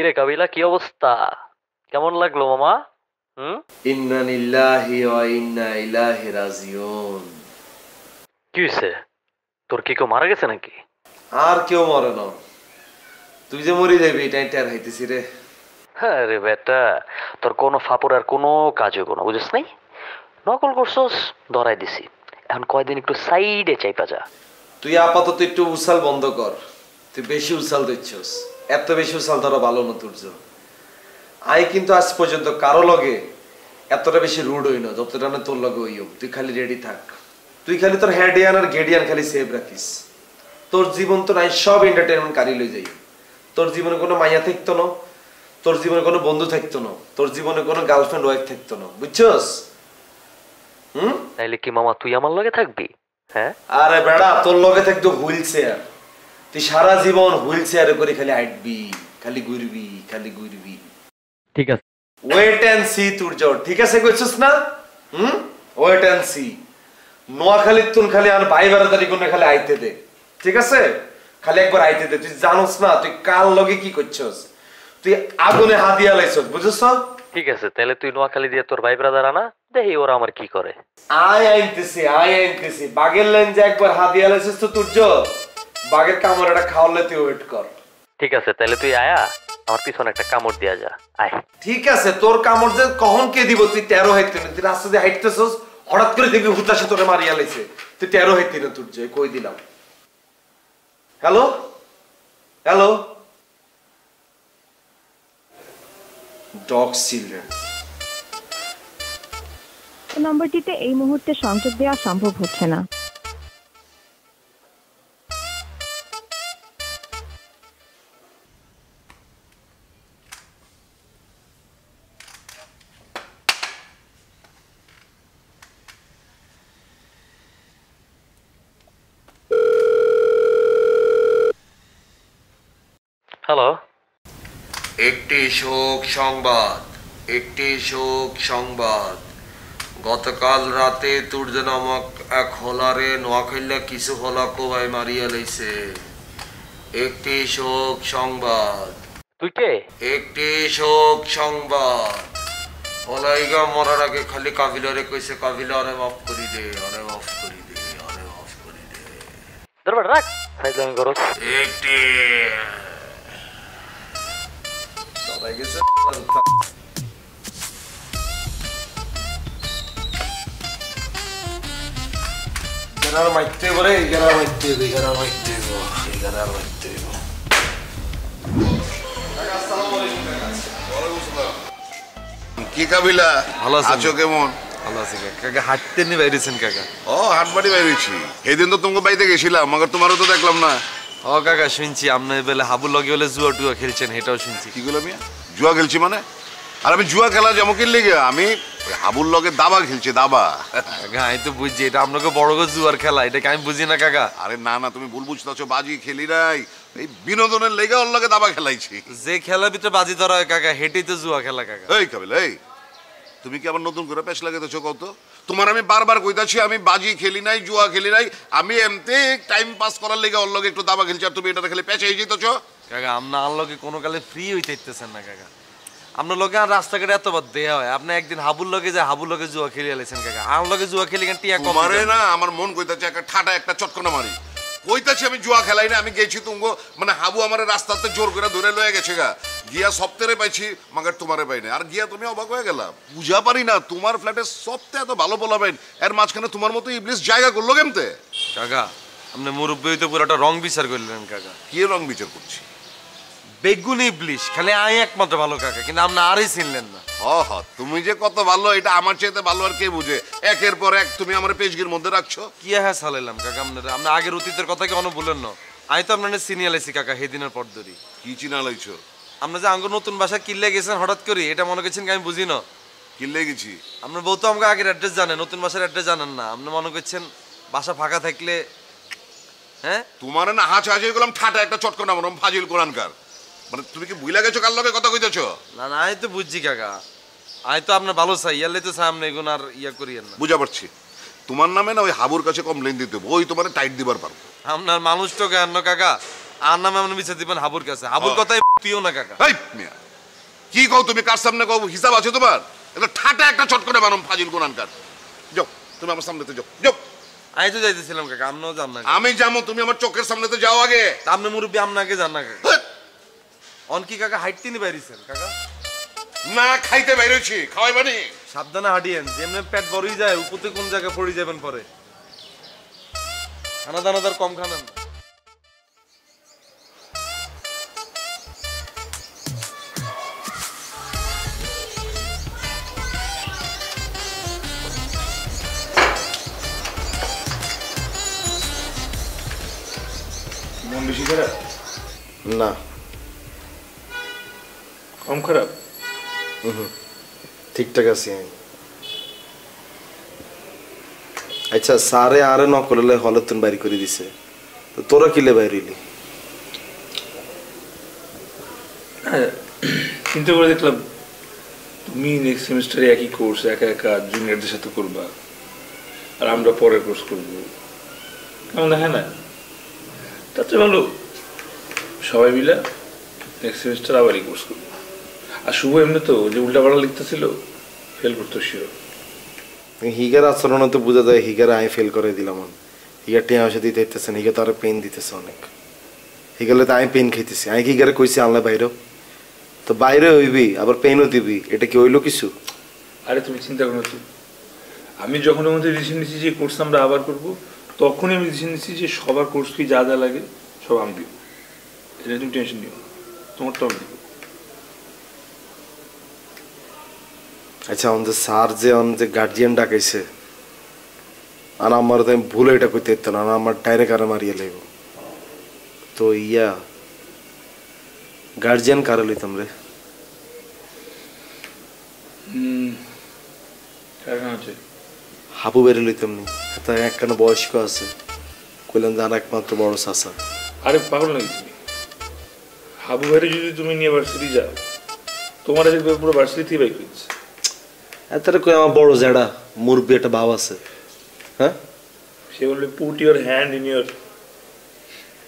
কিরে কাবিলা, কি অবস্থা? কেমন লাগলো মামা? হুম? ইন্না লিল্লাহি ওয়া ইন্না ইলাইহি রাজিউন। কি হয়েছে? তোর কি কেউ মারা গেছে নাকি? আর কেউ মরে না, তুই যে মরি যাবি এটাই টের হইতেছি রে। হ্যাঁ রে বেটা, তোর কোনো ফাপড় আর কোনো কাজ হইব না, বুঝিস নাই? নকল করছস, ধরাই দিছি। এখন কয়দিন একটু সাইডে চাইপা যা। তুই আপাতত একটু উছাল বন্ধ কর, তুই বেশি উছাল দিচ্ছস। এত বেশি উছাল ধরা ভালো না তোর জন্য। আই কিন্তু আজ পর্যন্ত কারো লগে এতটা বেশি রুড হই না যতটা না তোর লগে হইও। তুই খালি রেডি থাক, তুই খালি তোর হেডিয়ান আর গেডিয়ান খালি সেভ রাখিস। তোর জীবন তো নাই সব এন্টারটেনমেন্ট কারি লই যাই। তোর জীবনে কোনো মাইয়া থাকতো না, তোর জীবনে কোনো বন্ধু থাকতো না, তোর জীবনে কোনো গার্লফ্রেন্ড ওয়াইফ থাকতো না, বুঝছস? তাইলে কি মামা তুই আমার লগে থাকবি? হ্যাঁ? আরে বেড়া, তোর লগে থাকতো হুইল চেয়ার। তুই সারা জীবন হুইল চেয়ারে করে খালি হাঁটবি, খালি ঘুরবি, খালি ঘুরবি। ঠিক আছে। ওয়েট এন্ড সি তোর জোর, ঠিক আছে কইছস না? Wait and see. নোয়াখালীর তুন খালি আর ভাই বেড়াদারি কোনে খালি আইতে দে, ঠিক আছে? খালি একবার আইতে দে। তুই জানোস না তুই কার লগে কি করছস? তুই আগুনে হাত দিয়া লাইছস, বুঝছস? ঠিক আছে, তাহলে তুই নোয়াখালী দিয়ে তোর ভাই ব্রাদার আনা, দেখি ওরা আমার কি করে। আই আইনতেছি বাগের লাইন যে একবার হাত দিয়া লাইছস তো তোর জোর। বাগের কামড়টা খাওয়ালে তুই ওয়েট কর। ঠিক আছে, তাহলে তুই আয়া, আমার পিছনে একটা কামড় দিয়া যা। আয়। ঠিক আছে, তোর কামড় যে কখন কে দিব? তুই 13 হাইতে না, তুই রাস্তা দিয়ে হাইটতেছস, হঠাৎ করে দেখবি হুতাশে তোরে মারিয়া লাইছে। তুই 13 হাইতে না, তোর যে কই দিলাম। Hello hello, dog children. নম্বরটিতে এই মুহূর্তে সংযোগ দেওয়া সম্ভব হচ্ছে না। হ্যালো। একটি শোক সংবাদ, একটি শোক সংবাদ। গতকাল রাতে তুর্য নামক এক হলারে নোয়াখাইলা কিছু হলা কোবাই মারিয়া লাইছে। একটি শোক সংবাদ। তুই কে? একটি শোক সংবাদ। হলাইগা মরার আগে খালি কাবিলারে কইছে, কাবিলা আরে মাফ করি দে, আরে মাফ করি দে, আরে মাফ করি দে। দরবার রাখ, সাইজলামি করস। একটি সবাই গেছে। এগারার মাইতে বলে, এগারার মাইতে, এগারার মাইতে, এগারার মাইতে। কি কাবিলা, ভালো আছেন? আছো কেমন? ভালো আছে কাকা, হাঁটতে নিয়ে বাইরেছেন কাকা? ও হাটবাড়ি বাইরেছি, সেদিন তো তোমাকে বাড়িতে গেছিলাম, মগর তোমারও তো দেখলাম না। ও কাকা শুনছি আপনি বেলে হাবুর লগে বলে জুয়া টুয়া খেলছেন, এটাও শুনছি। কি গুলো মিয়া, জুয়া খেলছি মানে? আর আমি জুয়া খেলা যেমন কিনলে গিয়ে আমি হাবুর লগে দাবা খেলছি, দাবা। কাকা আমি তো বুঝছি এটা আপনাকে বড় করে জুয়ার খেলা, এটাকে আমি বুঝি না কাকা। আরে না না, তুমি ভুল বুঝতেছো, বাজি খেলি নাই, এই বিনোদনের লেগে ওর লগে দাবা খেলাইছি। যে খেলার ভিতরে বাজি ধরা হয় কাকা, হেঁটেই তো জুয়া খেলা কাকা। এই কাবিলা, এই তুমি কি আবার নতুন করে পেশ লাগাইতেছো কত? তোমার আমি বারবার কইতাছি আমি বাজি খেলি নাই, জুয়া খেলি নাই, আমি এমনি টাইম পাস করার লেগে ওর লগে একটু দাবা খেলছি, আর তুমি এটা খেলে পেছে হয়ে যেতেছো। কাকা আপনার আর লগে কোনো কালে ফ্রি হইতে ইচ্ছেন না কাকা। আপনার লগে আর রাস্তাঘাটে এতবার দেয়া হয়, আপনি একদিন হাবুর লগে যায় হাবুর লগে জুয়া খেলিয়ে লেছেন কাকা। আমার লগে জুয়া খেলি কেন টিয়া কম মারে না, আমার মন কইতাছে একটা ঠাটা একটা চটকনা মারি। কইতাছি আমি জুয়া খেলাই না, আমি গেছি তুঙ্গো মানে হাবু আমার রাস্তাতে জোর করে ধরে লয়ে গেছে গা। গিয়া সপ্তাহে পাইছি, মাগার তোমারে পাই না। আর গিয়া তুমি অবাক হয়ে গেলাম, বুঝা পারি না তোমার ফ্ল্যাটে সপ্তাহে এত ভালো বলা পাইন, এর মাঝখানে তোমার মতো ইবলিশ জায়গা করলো কেমতে? কাকা আপনি মুরব্বী হইতে পুরোটা রং বিচার করলেন কাকা। কি রং বিচার করছি? বেগুন ইবলিশ খালি আই একমাত্র ভালো কাকা, কিন্তু আপনি আরই চিনলেন না। হ তুমি যে কত ভালো এটা আমার চাইতে ভালো আর কে বুঝে। একের পর এক তুমি আমার পেজগির মধ্যে রাখছো। কি হ্যাঁ চালাইলাম কাকা আপনার, আপনি আগের অতীতের কথা কি অন বললেন না? আমি তো আপনার চিনিয়ে লাইছি কাকা সেদিনের পর ধরি। কি চিনা লাইছো? আপনি যে আঙ্গুর নতুন বাসা কিনলে গেছেন হঠাৎ করে, এটা মনে করছেন আমি বুঝি না? কিনলে গেছি আপনার বউ তো আমাকে আগের অ্যাড্রেস জানেন, নতুন বাসার অ্যাড্রেস জানেন না। আপনি মনে করছেন বাসা ফাঁকা থাকলে হ্যাঁ তোমার না হাঁচ হাঁচি গেলাম ঠাটা একটা চটকনা মরম ফাজিল কোরআনকার। মানে তুমি কি ভুলে গেছো কার লগে কথা কইতেছো? না না আমি তো বুঝছি কাকা, আমি তো আপনার ভালো চাই, ইয়ারলে তো চাই আপনি এগুলো আর ইয়া করিয়েন না। বুঝা পারছি, তোমার নামে না ওই হাবুর কাছে কমপ্লেন দিতে হবে, ওই তোমার টাইট দিবার পারবো। আপনার মানুষটা কেন কাকা, আর নামে আপনি বিচার দিবেন হাবুর কাছে? হাবুর কথাই তুইও না কাকা। এই মিয়া কি কও তুমি, কার সামনে কও? হিসাব আছে তোমার? এটা ঠাটা একটা চট করে বানাম ফাজিল কোরআনকার। যাও তুমি আমার সামনেতে যাও, যাও। আমি তো যাইতেছিলাম কাকা, আপনিও যান না। আমি যাবো, তুমি আমার চোখের সামনেতে যাও আগে। আপনি মুরব্বী, আপনাকে যান না কাকা। অন কি কাকা হাইটতে নি বাইরেছেন কাকা? না খাইতে বাইরেছি, খাওয়াইবানি। সাবধানে হাঁটিয়েন, যেমনি পেট বড়ই যায় উপতে কোন জায়গায় পড়ে যাবেন পরে। খানা দানাদার কম খানান না। মন বেশি খারাপ? না কম খারাপ? ঠিকঠাক আছি আমি। আচ্ছা সারে আরে ন করলে হলে তুন বাইরে করে দিছে, তো তোরা কিলে বাইরিলি? চিন্তা করে দেখলাম তুমি নেক্সট সেমিস্টারে একই কোর্স একা একা জুনিয়রদের সাথে করবা, আর আমরা পরের কোর্স করবো, কেমন দেখে না? তার চেয়ে ভালো সবাই মিলে নেক্সট সেমিস্টার আবারই কোর্স করবো। আর শুভ এমনি তো যে উল্টাপাল্টা লিখতেছিল ফেল করতো শিওর। হিগার আচরণ তো বোঝা যায়, হিগার আমি ফেল করে দিলাম। হিগার টিয়া পয়সা দিতে হইতেছে না, হিগার তো আরো পেন দিতেছে অনেক। হিগালে তো আমি পেন খাইতেছি, আমি হিগারে কইছি আনলে বাইরেও তো বাইরে হইবি, আবার পেনও দিবি, এটা কি হইলো কিছু? আরে তুমি চিন্তা করো না, আমি যখন আমাদের ডিসিশন নিচ্ছি যে কোর্স আমরা আবার করবো, তখনই আমি ডিসিশন নিচ্ছি যে সবার কোর্স ফি যা যা লাগে সব আমি দিব। এটা তুমি টেনশন নিও, তোমারটা আমি দিব। আচ্ছা আমাদের স্যার যে যে গার্জিয়ান ডাকাইছে, আর আমার তো আমি ভুলে এটা করতে দিত না, আমার ডাইরেক্ট আরে মারিয়ে লাগবো। তো ইয়া গার্জিয়ান কারে লইতাম রে? হাবু বেড়ে লইতাম নি, তাই একখানা বয়স্ক আছে, কইলাম যে আর একমাত্র বড় চাচা। আরে পাগল নাকি তুমি? হাবু ভাইরে যদি তুমি নিয়ে ভার্সিটি যাও, তোমার দেখবে পুরো ভার্সিটি থেকে বাইক হচ্ছে। এতটা কই আমার বড় জেডা মুরব্বি একটা ভাব আছে। হ্যাঁ সে বলবে put your hand in your.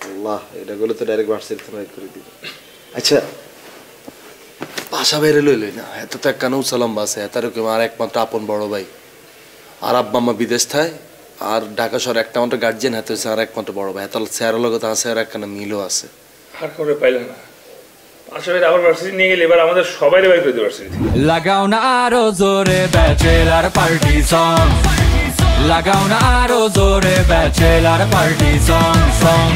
Allah, এটা গুলো তো ডাইরেক্ট ভার্সিটিতে বাইক করে দিবে। আচ্ছা বাসা বাইরে লইলই না, এত তো একখানা উসালাম বাসে, এত রকম আর একমাত্র আপন বড় ভাই, আর আব্বা আম্মা বিদেশ থায়, আর ঢাকা শহর একটা মাত্র গার্জিয়ান হাতে হয়েছে আর একমাত্র বড় ভাই, তাহলে স্যারের লগত আছে আর একখানা মিলও আছে। আর খবরে পাইলে না, পাশে আবার ভার্সিটি নিয়ে গেলে এবার আমাদের সবাই বাইক করে দেবে ভার্সিটি। লাগাও না আরো জোরে ব্যাচেলার পার্টি সং, লাগাও না আরো জোরে ব্যাচেলার পার্টি সং সং।